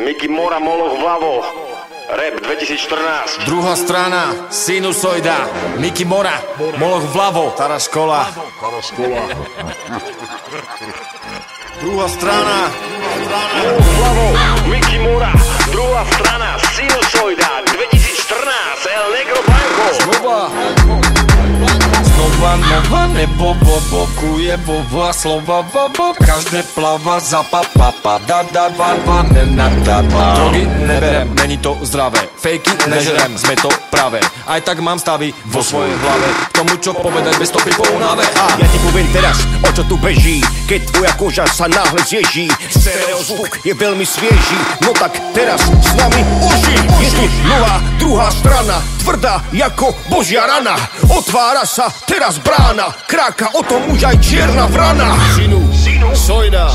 Miky Mora, Moloch vľavo. Rap 2014. Druhá strana, Sinusoida, Miky Mora, Moloch vľavo. Taras Kola. Druhá strana, Moloch vľavo, Miky Mora. Druhá strana, Sinusoida 2014. El Negro Blanco. Znova nebo bobokuje bova slova bobo. Každé plava za papa da drogy neberem, není to zdravé. Fejky nežerem, sme to pravé. Aj tak mám stavy vo svojej hlave. K tomu čo povedať bez stopy po únave. Ja ti poviem teraz, o čo tu beží. Keď tvoja koža sa náhle zježí, stereozvuk je veľmi svieži. No tak teraz s nami oži. Je tu nová druhá strana, tvrdá ako božia rana. Otvára sa teraz brána, kráka o tom už aj čierna vrana. Sinusoida,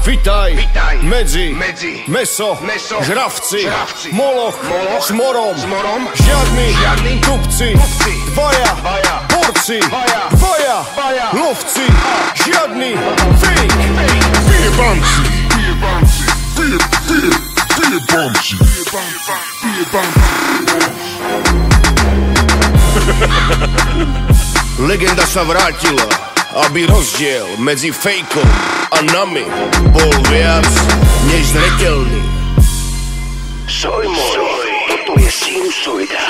vitaj medzi meso, žravci, Moloch s morom, žiadni tupci, dvaja borci, dvaja lovci, žiadny fake. Vyjebanci. Legenda sa vrátila, aby rozdiel medzi fejkom a nami bol viac než zreteľný. Soj môj, toto je Sinusoida.